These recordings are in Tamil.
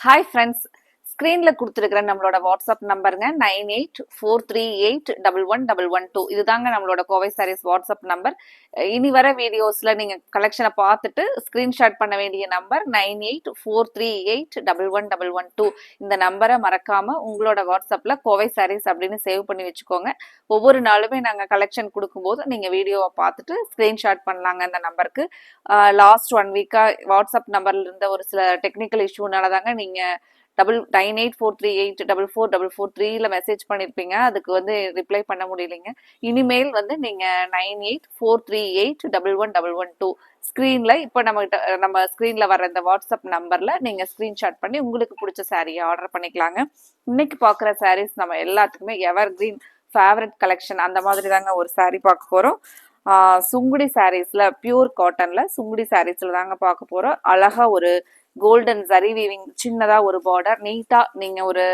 Hi friends, ஸ்க்ரீன்ல கொடுத்துருக்கிற நம்மளோட வாட்ஸ்அப் நம்பருங்க 9843811112. இதுதாங்க நம்மளோட கோவை சாரீஸ் வாட்ஸ்அப் நம்பர். இனி வர வீடியோஸ்ல நீங்க கலெக்ஷனை பார்த்துட்டு ஸ்கிரீன்ஷாட் பண்ண வேண்டிய நம்பர் 9843811112. இந்த நம்பரை மறக்காம உங்களோட வாட்ஸ்அப்ல கோவை சாரீஸ் அப்படின்னு சேவ் பண்ணி வச்சுக்கோங்க. ஒவ்வொரு நாளுமே நாங்கள் கலெக்ஷன் கொடுக்கும்போது நீங்க வீடியோவை பார்த்துட்டு ஸ்கிரீன்ஷாட் பண்ணலாங்க இந்த நம்பருக்கு. லாஸ்ட் 1 வீக்கா வாட்ஸ்அப் நம்பர்ல இருந்த ஒரு சில டெக்னிக்கல் இஷ்யூனால தாங்க நீங்க 9843844443 மெசேஜ் பண்ணிருப்பீங்க. அதுக்கு வந்து ரிப்ளை பண்ண முடியலைங்க. இனிமேல் வந்து நீங்க 9843811112 ஸ்கிரீன்ல இப்ப நம்ம ஸ்கிரீன்ல வர இந்த வாட்ஸ்அப் நம்பர்ல நீங்க ஸ்கிரீன்ஷாட் பண்ணி உங்களுக்கு பிடிச்ச சாரியை ஆர்டர் பண்ணிக்கலாங்க. இன்னைக்கு பாக்குற சாரீஸ் நம்ம எல்லாத்துக்குமே எவர் கிரீன் ஃபேவரட் கலெக்ஷன் அந்த மாதிரி தாங்க ஒரு சாரீ பார்க்க போறோம். சுங்குடி சாரீஸ்ல பியூர் காட்டன்ல சுங்குடி சாரீஸ்ல தாங்க பார்க்க போறோம். அழகா ஒரு கோல்டன் ஜரி வீவிங் சின்னதா ஒரு பார்டர் நீட்டா நீங்க ஒரு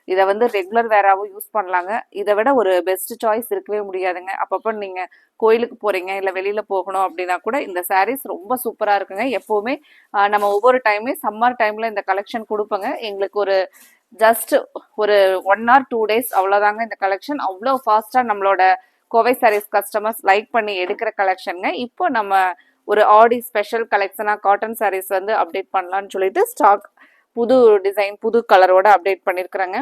இதை வந்து ரெகுலர் வேறாவும் யூஸ் பண்ணலாங்க. இதை விட ஒரு பெஸ்ட் சாய்ஸ் இருக்கவே முடியாதுங்க. அப்பப்போ நீங்க கோயிலுக்கு போறீங்க இல்ல வெளியில போகணும் அப்படின்னா கூட இந்த சாரீஸ் ரொம்ப சூப்பரா இருக்குங்க. எப்பவுமே நம்ம ஒவ்வொரு டைமே சம்மர் டைம்ல இந்த கலெக்ஷன் கொடுப்போங்க. எங்களுக்கு ஒரு ஜஸ்ட் ஒரு 1 or 2 days அவ்வளவுதாங்க இந்த கலெக்ஷன். அவ்வளோ ஃபாஸ்டா நம்மளோட கோவை சாரீஸ் கஸ்டமர்ஸ் லைக் பண்ணி எடுக்கிற கலெக்ஷனுங்க. இப்போ நம்ம ஒரு ஆடி ஸ்பெஷல் கலெக்ஷனா காட்டன் சாரீஸ் வந்து அப்டேட் பண்ணலாம்னு சொல்லிட்டு ஸ்டாக் புது டிசைன் புது கலரோட அப்டேட் பண்ணிருக்கிறேங்க.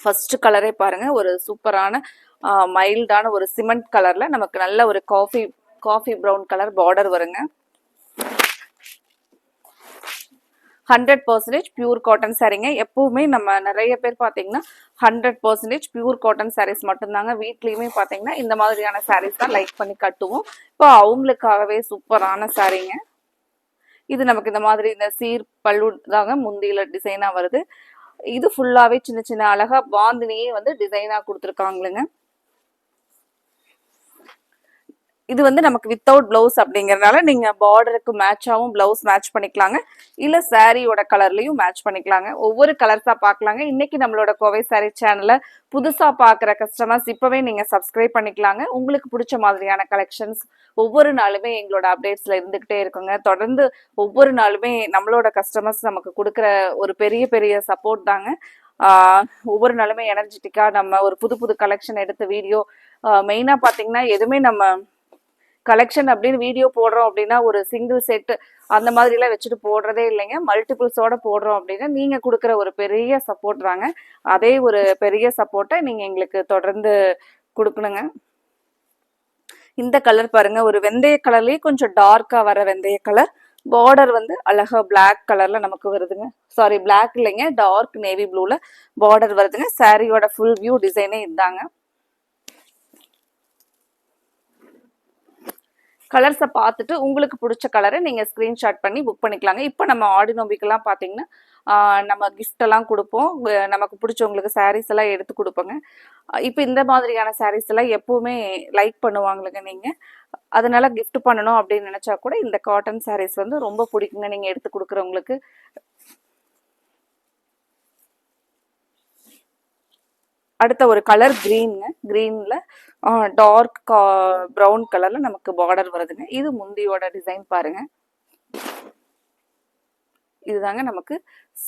ஃபர்ஸ்ட் கலரே பாருங்க, ஒரு சூப்பரான மைல்டான ஒரு சிமெண்ட் கலர்ல நமக்கு நல்ல ஒரு காஃபி ப்ரௌன் கலர் பார்டர் வருங்க. 100% பியூர் காட்டன் சாரீங்க. எப்பவுமே நம்ம நிறைய பேர் பார்த்தீங்கன்னா 100% பியூர் காட்டன் சாரீஸ் மட்டும்தாங்க வீட்லயுமே பார்த்தீங்கன்னா இந்த மாதிரியான சாரீஸ் தான் லைக் பண்ணி கட்டுவோம். இப்போ அவங்களுக்காகவே சூப்பரான சாரீங்க. இது நமக்கு இந்த மாதிரி இந்த சீர் பல்லு தாங்க முந்தியில டிசைனா வருது. இது ஃபுல்லாவே சின்ன சின்ன அழகா பாந்தினியே வந்து டிசைனா கொடுத்துருக்காங்களுங்க. இது வந்து நமக்கு வித்தவுட் பிளவுஸ் அப்படிங்கறதுனால நீங்க பார்டருக்கு மேட்சாவும் பிளவுஸ் மேட்ச் பண்ணிக்கலாங்க, இல்ல சாரியோட கலர்லயும் மேட்ச் பண்ணிக்கலாங்க. ஒவ்வொரு கலர்ஸா பார்க்கலாங்க. இன்னைக்கு நம்மளோட கோவை சாரி சேனல்ல புதுசா பாக்குற கஸ்டமர்ஸ் இப்பவே நீங்க சப்ஸ்கிரைப் பண்ணிக்கலாங்க. உங்களுக்கு பிடிச்ச மாதிரியான கலெக்ஷன்ஸ் ஒவ்வொரு நாளுமே எங்களோட அப்டேட்ஸ்ல இருந்துகிட்டே இருக்குங்க. தொடர்ந்து ஒவ்வொரு நாளுமே நம்மளோட கஸ்டமர்ஸ் நமக்கு கொடுக்குற ஒரு பெரிய பெரிய சப்போர்ட் தாங்க. ஒவ்வொரு நாளுமே எனர்ஜெட்டிக்கா நம்ம ஒரு புது புது கலெக்ஷன் எடுத்த வீடியோ மெயினா பாத்தீங்கன்னா எதுவுமே நம்ம கலெக்ஷன் அப்படின்னு வீடியோ போடுறோம் அப்படின்னா ஒரு சிங்கிள் செட் அந்த மாதிரி எல்லாம் வச்சுட்டு போடுறதே இல்லைங்க. மல்டிபிள்ஸோட போடுறோம் அப்படின்னா நீங்க கொடுக்குற ஒரு பெரிய சப்போர்ட் தாங்க. அதே ஒரு பெரிய சப்போர்ட்டை நீங்க எங்களுக்கு தொடர்ந்து கொடுக்கணுங்க. இந்த கலர் பாருங்க, ஒரு வெந்தய கலர்லயே கொஞ்சம் டார்க்கா வர வெந்தய கலர் பார்டர் வந்து அழகா பிளாக் கலர்ல நமக்கு வருதுங்க. சாரி, பிளாக் இல்லைங்க, டார்க் நேவி ப்ளூல பார்டர் வருதுங்க. சாரியோட ஃபுல் வியூ டிசைனே இதாங்க. கலர்ஸை பார்த்துட்டு உங்களுக்கு பிடிச்ச கலரை நீங்கள் ஸ்க்ரீன்ஷாட் பண்ணி புக் பண்ணிக்கலாங்க. இப்போ நம்ம ஆடி நோம்பிக்கெல்லாம் பார்த்தீங்கன்னா நம்ம கிஃப்ட் எல்லாம் கொடுப்போம். நமக்கு பிடிச்சவங்களுக்கு சாரீஸ் எல்லாம் எடுத்து கொடுப்போங்க. இப்போ இந்த மாதிரியான சாரீஸ் எல்லாம் எப்பவுமே லைக் பண்ணுவாங்களுங்க நீங்கள். அதனால கிஃப்ட் பண்ணணும் அப்படின்னு நினைச்சா கூட இந்த காட்டன் சாரீஸ் வந்து ரொம்ப பிடிக்குங்க நீங்கள் எடுத்து கொடுக்குறவங்களுக்கு. அடுத்த ஒரு கலர் கிரீனுங்க. கிரீன்ல டார்க் ப்ரௌன் கலர்ல நமக்கு பார்டர் வருதுங்க. இது முந்தியோட டிசைன் பாருங்க. இதுதாங்க நமக்கு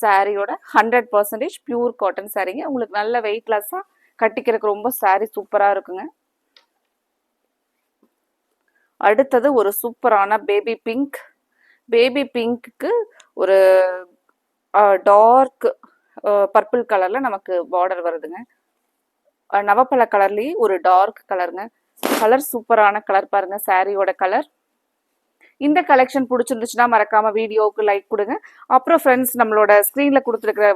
சாரியோட 100% பியூர் காட்டன் சாரீங்க. உங்களுக்கு நல்ல வெயிட்லெஸ்ஸா கட்டிக்கிறதுக்கு ரொம்ப சாரி சூப்பரா இருக்குங்க. அடுத்தது ஒரு சூப்பரான பேபி பிங்க். பேபி பிங்க்கு ஒரு டார்க் பர்பிள் கலர்ல நமக்கு பார்டர் வருதுங்க. நவப்பழ கலர்லயே ஒரு டார்க் கலருங்க. கலர் சூப்பரான கலர் பாருங்க, சாரியோட கலர். இந்த கலெக்ஷன் பிடிச்சிருந்துச்சுன்னா மறக்காம வீடியோவுக்கு லைக் கொடுங்க. அப்புறம் ஃப்ரெண்ட்ஸ், நம்மளோட ஸ்க்ரீன்ல கொடுத்துருக்கிற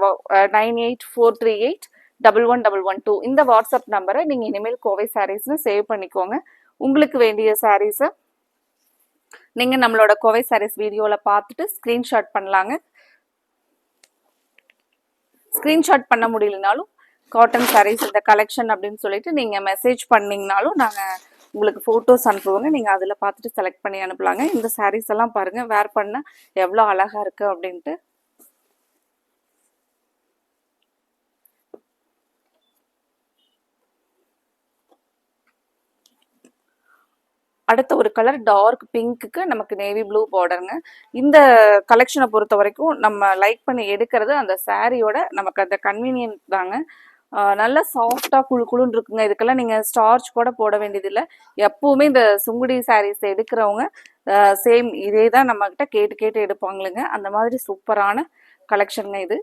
9843811112 இந்த வாட்ஸ்அப் நம்பரை நீங்க இனிமேல் கோவை சாரீஸ்னு சேவ் பண்ணிக்கோங்க. உங்களுக்கு வேண்டிய சாரீஸை நீங்க நம்மளோட கோவை சாரீஸ் வீடியோல பார்த்துட்டு ஸ்கிரீன்ஷாட் பண்ணலாங்க. ஸ்கிரீன்ஷாட் பண்ண முடியலனாலும் காட்டன் சாரீஸ் இந்த கலெக்ஷன் அப்படின்னு சொல்லிட்டு நீங்க மெசேஜ் பண்ணீங்கனாலும் நாங்க உங்களுக்கு போட்டோஸ் அனுப்புவோங்க. நீங்க அதுல பார்த்துட்டு செலக்ட் பண்ணி அனுப்பலாங்க. இந்த சாரீஸ் எல்லாம் பாருங்க, வேர் பண்ண எவ்வளவு அழகா இருக்கு அப்படின்ட்டு. அடுத்த ஒரு கலர் டார்க் பிங்க்குக்கு நமக்கு நேவி ப்ளூ பார்டருங்க. இந்த கலெக்ஷனை பொறுத்த வரைக்கும் நம்ம லைக் பண்ணி எடுக்கிறது அந்த சாரியோட நமக்கு அந்த கன்வீனியன்ட் தாங்க. நல்லா சாஃப்டா குழு குழுன்னு இருக்குங்க. இதுக்கெல்லாம் நீங்க ஸ்டார்ச் கூட போட வேண்டியதில்லை. எப்பவுமே இந்த சுங்குடி சாரீஸ் எடுக்கிறவங்க சேம் இதே தான் நம்ம கிட்ட கேட்டு கேட்டு எடுப்பாங்களுங்க. அந்த மாதிரி சூப்பரான கலெக்ஷனுங்க இது.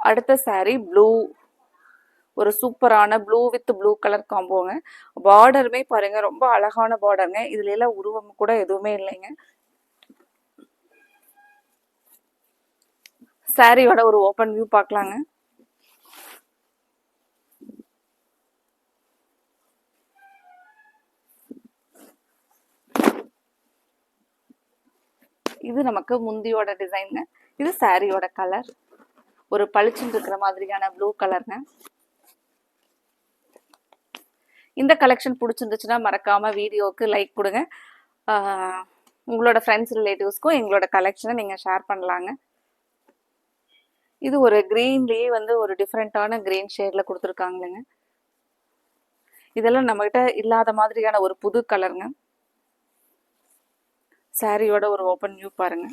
அடுத்த சாரீ ப்ளூ, ஒரு சூப்பரான ப்ளூ வித் ப்ளூ கலர் காம்போங்க. பார்டருமே பாருங்க ரொம்ப அழகான பார்டருங்க. இதுல எல்லாம் உருவம் கூட எதுவுமே இல்லைங்க. சாரியோட ஒரு ஓப்பன் வியூ பார்க்கலாங்க. இது நமக்கு முந்தியோட டிசைனுங்க. இது சாரியோட கலர், ஒரு பளிச்சுன்னு இருக்கிற மாதிரியான ப்ளூ கலருங்க. இந்த கலெக்ஷன் பிடிச்சிருந்துச்சுன்னா மறக்காம வீடியோவுக்கு லைக் கொடுங்க. உங்களோட ஃப்ரெண்ட்ஸ் ரிலேட்டிவ்ஸ்க்கும் எங்களோட கலெக்ஷனை நீங்கள் ஷேர் பண்ணலாங்க. இது ஒரு கிரீன்லேயே வந்து ஒரு டிஃப்ரெண்ட்டான கிரீன் ஷேடில் கொடுத்துருக்காங்களேங்க. இதெல்லாம் நம்மகிட்ட இல்லாத மாதிரியான ஒரு புது கலருங்க. சாரியோட ஒரு ஓப்பன் வியூ பாருங்க.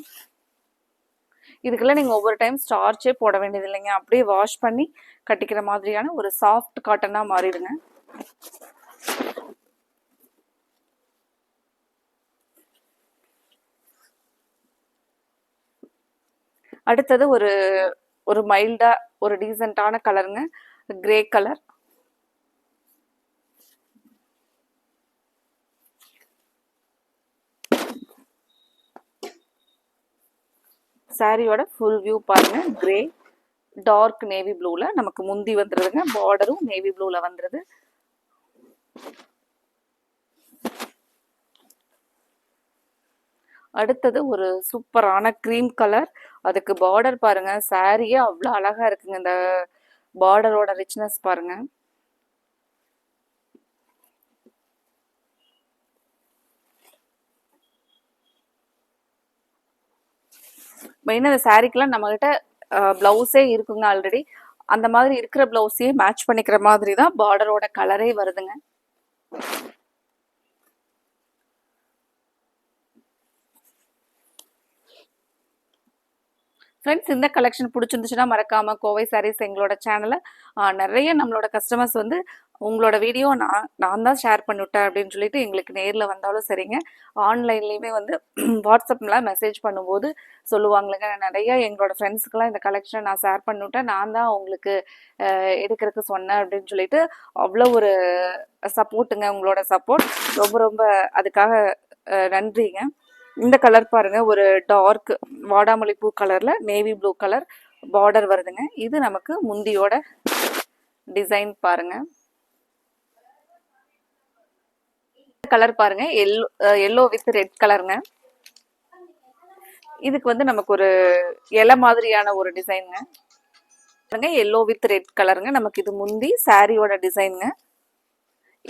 இதுக்கெல்லாம் நீங்கள் ஒவ்வொரு டைம் ஸ்டார்ச்சே போட வேண்டியது இல்லைங்க. அப்படியே வாஷ் பண்ணி கட்டிக்கிற மாதிரியான ஒரு சாஃப்ட் காட்டனாக மாறிடுங்க. அடுத்தது ஒரு ஒரு மைல்டா ஒரு டீசென்டான கலருங்க, கிரே கலர். சாரியோட ஃபுல் வியூ பாருங்க. கிரே டார்க் நேவி ப்ளூல நமக்கு முந்தி வந்துருதுங்க. பார்டரும் நேவி ப்ளூல வந்துருது. அடுத்தது ஒரு சூப்பரான கிரீம் கலர். அதுக்கு பார்டர் பாருங்க. சாரியே அவ்வளோ அழகா இருக்குங்க. இந்த பார்டரோட ரிச்னஸ் பாருங்க. மெயினாக இந்த சாரிக்கெல்லாம் நம்மகிட்ட பிளவுஸே இருக்குங்க ஆல்ரெடி. அந்த மாதிரி இருக்கிற பிளவுஸையே மேட்ச் பண்ணிக்கிற மாதிரி தான் பார்டரோட கலரே வருதுங்க. ஃப்ரெண்ட்ஸ், இந்த கலெக்ஷன் பிடிச்சிருந்துச்சுன்னா மறக்காம கோவை சாரீஸ் எங்களோட சேனலை நிறைய நம்மளோட கஸ்டமர்ஸ் வந்து உங்களோட வீடியோ நான் தான் ஷேர் பண்ணிவிட்டேன் அப்படின்னு சொல்லிட்டு எங்களுக்கு நேரில் வந்தாலும் சரிங்க, ஆன்லைன்லேயுமே வந்து வாட்ஸ்அப்பில் மெசேஜ் பண்ணும்போது சொல்லுவாங்களுங்க, நிறைய எங்களோட ஃப்ரெண்ட்ஸுக்கெல்லாம் இந்த கலெக்ஷனை நான் ஷேர் பண்ணிவிட்டேன், நான் தான் உங்களுக்கு எடுக்கிறதுக்கு சொன்னேன் அப்படின்னு சொல்லிட்டு அவ்வளோ ஒரு சப்போர்ட்டுங்க. உங்களோட சப்போர்ட் ரொம்ப ரொம்ப அதுக்காக நன்றிங்க. இந்த கலர் பாருங்க, ஒரு டார்க் வாடாமல்லி பூ கலர்ல நேவி ப்ளூ கலர் பார்டர் வருதுங்க. இது நமக்கு முந்தியோட டிசைன் பாருங்க. கலர் பாருங்க, எல்லோ வித் ரெட் கலருங்க. இதுக்கு வந்து நமக்கு ஒரு இலை மாதிரியான ஒரு டிசைனுங்க. எல்லோ வித் ரெட் கலருங்க. நமக்கு இது முந்தி சாரியோட டிசைனுங்க.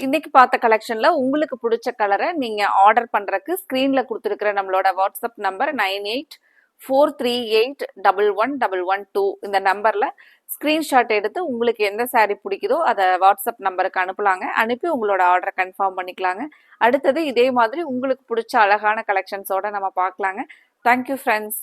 இன்னைக்கு பார்த்த கலெக்ஷன்ல உங்களுக்கு பிடிச்ச கலரை நீங்க ஆர்டர் பண்றதுக்கு ஸ்கிரீன்ல கொடுத்துருக்கிற நம்மளோட வாட்ஸ்அப் நம்பர் 9843811112 இந்த நம்பர்ல ஸ்கிரீன்ஷாட் எடுத்து உங்களுக்கு எந்த சாரீ பிடிக்குதோ அதை வாட்ஸ்அப் நம்பருக்கு அனுப்பலாங்க. அனுப்பி உங்களோட ஆர்டரை கன்ஃபார்ம் பண்ணிக்கலாங்க. அடுத்தது இதே மாதிரி உங்களுக்கு பிடிச்ச அழகான கலெக்ஷன்ஸோட நம்ம பார்க்கலாங்க. Thank you friends.